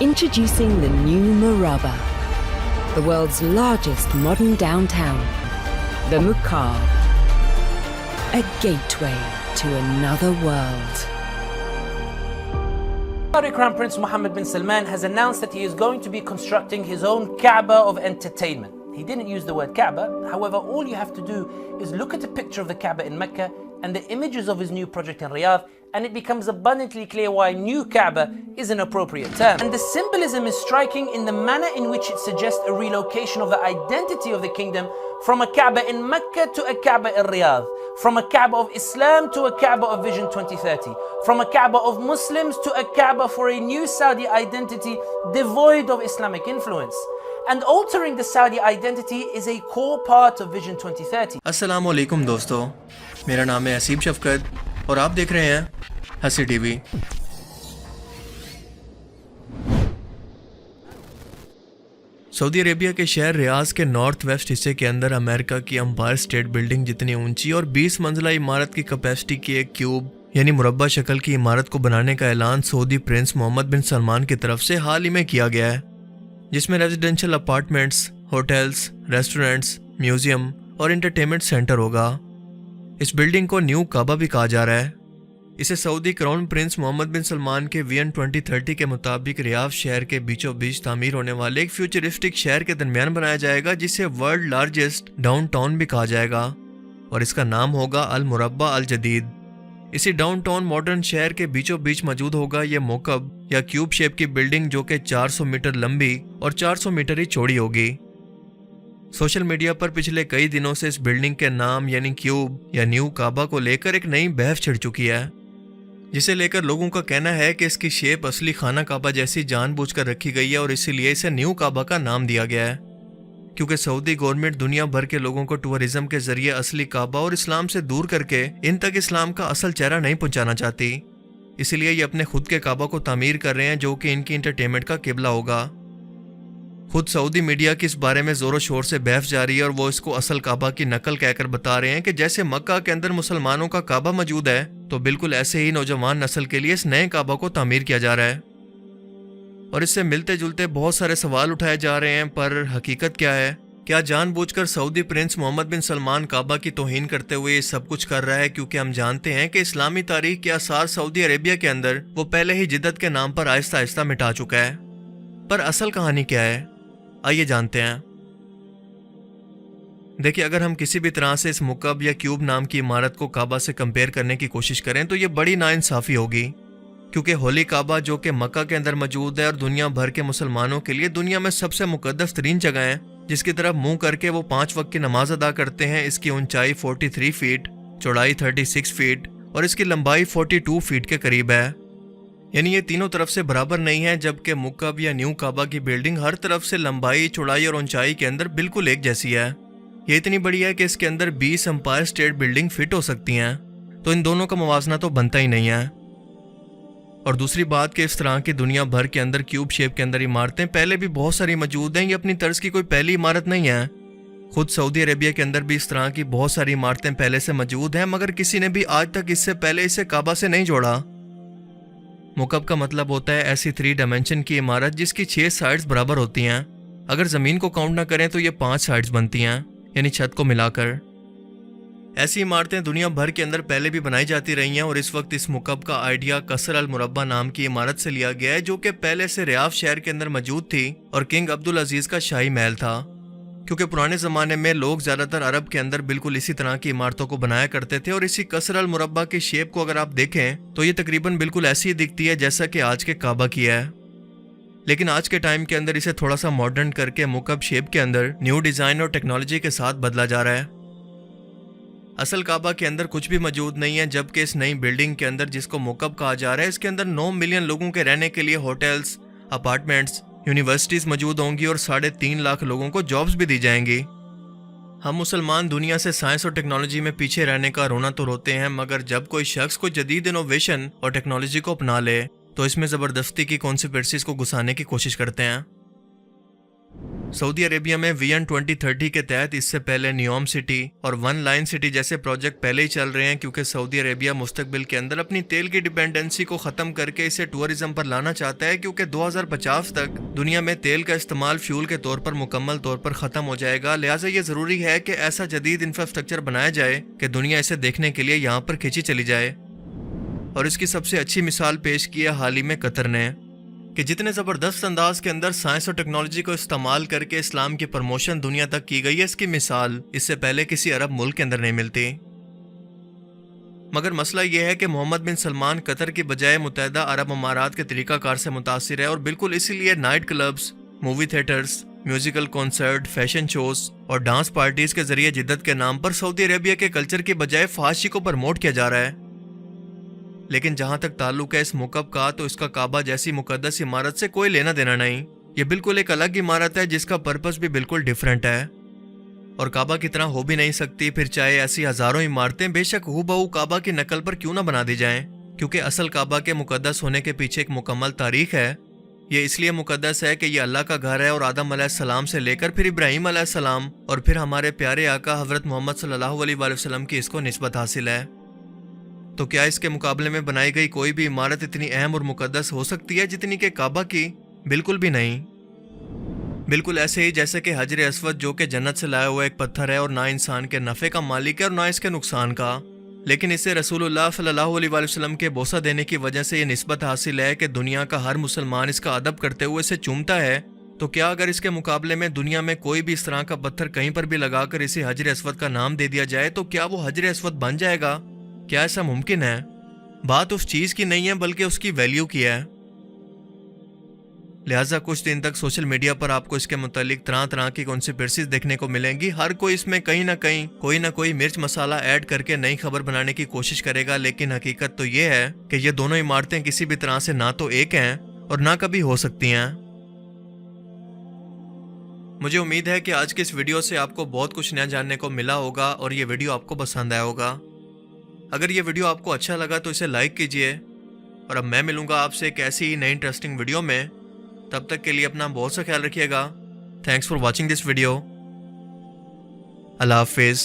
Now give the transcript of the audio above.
Introducing the new Murabba, the world's largest modern downtown, the Mukaab, a gateway to another world. Saudi Crown Prince Mohammed bin Salman has announced that he is going to be constructing his own Kaaba of entertainment. He didn't use the word Kaaba, however, all you have to do is look at a picture of the Kaaba in Mecca and the images of his new project in Riyadh, and it becomes abundantly clear why new Kaaba is an appropriate term. And the symbolism is striking in the manner in which it suggests a relocation of the identity of the kingdom from a Kaaba in Mecca to a Kaaba in Riyadh, from a Kaaba of Islam to a Kaaba of Vision 2030, from a Kaaba of Muslims to a Kaaba for a new Saudi identity devoid of Islamic influence. And altering the Saudi identity is a core part of Vision 2030. अस्सलाम वालेकुम दोस्तों, मेरा नाम है हसीब शफकत और आप देख रहे हैं हसी टीवी। सऊदी अरेबिया के शहर रियाज के नॉर्थ वेस्ट हिस्से के अंदर अमेरिका की एम्पायर स्टेट बिल्डिंग जितनी ऊंची और 20 मंजिला इमारत की कैपेसिटी की एक क्यूब यानी मुरब्बा शक्ल की इमारत को बनाने का ऐलान सऊदी प्रिंस मोहम्मद बिन सलमान की तरफ से हाल ही में किया गया है, जिसमें residential apartments, hotels, restaurants, museum और एंटरटेनमेंट सेंटर होगा। इस बिल्डिंग को न्यू काबा भी कहा जा रहा है। इसे सऊदी क्राउन प्रिंस मोहम्मद बिन सलमान के विजन 2030 के मुताबिक रियाद शहर के बीचों बीच तामीर होने वाले एक फ्यूचरिस्टिक शहर के दरमियान बनाया जाएगा, जिसे वर्ल्ड लार्जेस्ट डाउनटाउन भी कहा जाएगा और इसका नाम होगा अल मुरब्बा अल जदीद। इसी डाउनटाउन मॉडर्न शहर के बीचों बीच मौजूद होगा ये मोकब या क्यूब शेप की बिल्डिंग, जो कि 400 मीटर लंबी और 400 मीटर ही चौड़ी होगी। सोशल मीडिया पर पिछले कई दिनों से इस बिल्डिंग के नाम यानी क्यूब या न्यू काबा को लेकर एक नई बहस छिड़ चुकी है, जिसे लेकर लोगों का कहना है कि इसकी शेप असली खाना काबा जैसी जानबूझकर रखी गई है और इसीलिए इसे न्यू काबा का नाम दिया गया है, क्योंकि सऊदी गवर्नमेंट दुनिया भर के लोगों को टूरिज्म के जरिए असली काबा और इस्लाम से दूर करके इन तक इस्लाम का असल चेहरा नहीं पहुंचाना चाहती। इसीलिए ये अपने खुद के काबा को तामीर कर रहे हैं, जो कि इनकी इंटरटेनमेंट का किबला होगा। खुद सऊदी मीडिया की इस बारे में जोरों शोर से बहस जारी है और वो इसको असल काबा की नकल कहकर बता रहे हैं कि जैसे मक्का के अंदर मुसलमानों का काबा मौजूद है, तो बिल्कुल ऐसे ही नौजवान नस्ल के लिए इस नए काबा को तामीर किया जा रहा है। और इससे मिलते जुलते बहुत सारे सवाल उठाए जा रहे हैं, पर हकीकत क्या है? क्या जानबूझकर सऊदी प्रिंस मोहम्मद बिन सलमान काबा की तौहीन करते हुए ये सब कुछ कर रहा है, क्योंकि हम जानते हैं कि इस्लामी तारीख के आसार सऊदी अरेबिया के अंदर वो पहले ही जिद्दत के नाम पर आहिस्ता आहिस्ता मिटा चुका है। पर असल कहानी क्या है, आइए जानते हैं। देखिए, अगर हम किसी भी तरह से इस मुकब या क्यूब नाम की इमारत को काबा से कंपेयर करने की कोशिश करें तो ये बड़ी नाइंसाफी होगी, क्योंकि होली काबा जो कि मक्का के अंदर मौजूद है और दुनिया भर के मुसलमानों के लिए दुनिया में सबसे मुकद्दस तरीन जगह है, जिसकी तरफ मुंह करके वो 5 वक्त की नमाज अदा करते हैं। इसकी ऊंचाई 43 फीट, चौड़ाई 36 फीट और इसकी लंबाई 42 फीट के करीब है। यानी ये तीनों तरफ से बराबर नहीं है, जबकि मुकब या न्यू काबा की बिल्डिंग हर तरफ से लंबाई, चौड़ाई और ऊंचाई के अंदर बिल्कुल एक जैसी है। ये इतनी बड़ी है कि इसके अंदर 20 एम्पायर स्टेट बिल्डिंग फिट हो सकती हैं, तो इन दोनों का मुवाजना तो बनता ही नहीं है। और दूसरी बात कि इस तरह की दुनिया भर के अंदर क्यूब शेप के अंदर इमारतें पहले भी बहुत सारी मौजूद हैं, ये अपनी तर्ज की कोई पहली इमारत नहीं है। खुद सऊदी अरेबिया के अंदर भी इस तरह की बहुत सारी इमारतें पहले से मौजूद हैं, मगर किसी ने भी आज तक इससे पहले इसे काबा से नहीं जोड़ा। मुकब का मतलब होता है ऐसी 3 डायमेंशन की इमारत जिसकी 6 साइड्स बराबर होती हैं। अगर ज़मीन को काउंट ना करें तो ये 5 साइड्स बनती हैं, यानी छत को मिलाकर। ऐसी इमारतें दुनिया भर के अंदर पहले भी बनाई जाती रही हैं और इस वक्त इस मुकब का आइडिया कसर अल मुरब्बा नाम की इमारत से लिया गया है, जो कि पहले से रियाद शहर के अंदर मौजूद थी और किंग अब्दुल अजीज का शाही महल था, क्योंकि पुराने ज़माने में लोग ज़्यादातर अरब के अंदर बिल्कुल इसी तरह की इमारतों को बनाया करते थे। और इसी कसर अल मुरब्बा की शेप को अगर आप देखें तो ये तकरीबन बिल्कुल ऐसी ही दिखती है जैसा कि आज के काबा की है, लेकिन आज के टाइम के अंदर इसे थोड़ा सा मॉडर्न करके मुकब शेप के अंदर न्यू डिज़ाइन और टेक्नोलॉजी के साथ बदला जा रहा है। असल काबा के अंदर कुछ भी मौजूद नहीं है, जबकि इस नई बिल्डिंग के अंदर जिसको मुकब कहा जा रहा है, इसके अंदर 9 मिलियन लोगों के रहने के लिए होटल्स, अपार्टमेंट्स, यूनिवर्सिटीज़ मौजूद होंगी और 3.5 लाख लोगों को जॉब्स भी दी जाएंगी। हम मुसलमान दुनिया से साइंस और टेक्नोलॉजी में पीछे रहने का रोना तो रोते हैं, मगर जब कोई शख्स कोई जदीद इनोवेशन और टेक्नोलॉजी को अपना ले तो इसमें ज़बरदस्ती की कॉन्सिक्वेंसेस को घुसाने की कोशिश करते हैं। सऊदी अरेबिया में विजन 2030 के तहत इससे पहले नियोम सिटी और वन लाइन सिटी जैसे प्रोजेक्ट पहले ही चल रहे हैं, क्योंकि सऊदी अरेबिया मुस्तकबिल के अंदर अपनी तेल की डिपेंडेंसी को ख़त्म करके इसे टूरिज्म पर लाना चाहता है, क्योंकि 2050 तक दुनिया में तेल का इस्तेमाल फ्यूल के तौर पर मुकम्मल तौर पर ख़त्म हो जाएगा। लिहाजा ये ज़रूरी है कि ऐसा जदीद इंफ्रास्ट्रक्चर बनाया जाए कि दुनिया इसे देखने के लिए यहाँ पर खींची चली जाए। और इसकी सबसे अच्छी मिसाल पेश की है हाल ही में कतर ने, कि जितने ज़बरदस्त अंदाज के अंदर साइंस और टेक्नोलॉजी को इस्तेमाल करके इस्लाम की प्रमोशन दुनिया तक की गई है, इसकी मिसाल इससे पहले किसी अरब मुल्क के अंदर नहीं मिलती। मगर मसला यह है कि मोहम्मद बिन सलमान कतर की बजाय मुत्तहिदा अरब अमारात के तरीक़ाकार से मुतासिर है, और बिल्कुल इसीलिए night clubs, movie theatres, musical concert, fashion shows और डांस पार्टीज के जरिए जिद्दत के नाम पर सऊदी अरेबिया के कल्चर की बजाय फहाशी को प्रमोट किया जा रहा है। लेकिन जहां तक ताल्लुक है इस मुकब का, तो इसका काबा जैसी मुकद्दस इमारत से कोई लेना देना नहीं। ये बिल्कुल एक अलग इमारत है जिसका पर्पस भी बिल्कुल डिफरेंट है, और काबा की तरह हो भी नहीं सकती। फिर चाहे ऐसी हजारों इमारतें बेशक हूबहू काबा की नकल पर क्यों ना बना दी जाएं, क्योंकि असल काबा के मुकद्दस होने के पीछे एक मुकम्मल तारीख है। ये इसलिए मुकद्दस है कि ये अल्लाह का घर है, और आदम अलैहिस्सलाम से लेकर फिर इब्राहीम अलैहिस्सलाम और फिर हमारे प्यारे आका हज़रत मोहम्मद सल्लल्लाहु अलैहि वसल्लम की इसको निस्बत हासिल है। तो क्या इसके मुकाबले में बनाई गई कोई भी इमारत इतनी अहम और मुकद्दस हो सकती है जितनी कि काबा की? बिल्कुल भी नहीं। बिल्कुल ऐसे ही जैसे कि हजर अस्वद, जो कि जन्नत से लाया हुआ एक पत्थर है और ना इंसान के नफ़े का मालिक है और ना इसके नुकसान का, लेकिन इसे रसूलुल्लाह सल्लल्लाहु अलैहि वसल्लम के बोसा देने की वजह से ये निस्बत हासिल है कि दुनिया का हर मुसलमान इसका अदब करते हुए इसे चूमता है। तो क्या अगर इसके मुकाबले में दुनिया में कोई भी इस तरह का पत्थर कहीं पर भी लगाकर इसे हजर अस्वद का नाम दे दिया जाए, तो क्या वो हजर अस्वद बन जाएगा? क्या ऐसा मुमकिन है? बात उस चीज की नहीं है बल्कि उसकी वैल्यू की है। लिहाजा कुछ दिन तक सोशल मीडिया पर आपको इसके मुतालिक तरह तरह की कॉन्स्पिरेसीज देखने को मिलेंगी। हर कोई इसमें कहीं ना कोई मिर्च मसाला ऐड करके नई खबर बनाने की कोशिश करेगा, लेकिन हकीकत तो ये है कि ये दोनों इमारतें किसी भी तरह से ना तो एक हैं और ना कभी हो सकती हैं। मुझे उम्मीद है कि आज की इस वीडियो से आपको बहुत कुछ नया जानने को मिला होगा और ये वीडियो आपको पसंद आया होगा। अगर ये वीडियो आपको अच्छा लगा तो इसे लाइक कीजिए, और अब मैं मिलूंगा आपसे एक ऐसी ही नई इंटरेस्टिंग वीडियो में। तब तक के लिए अपना बहुत सा ख्याल रखिएगा। Thanks for watching this video. Allah हाफिज़।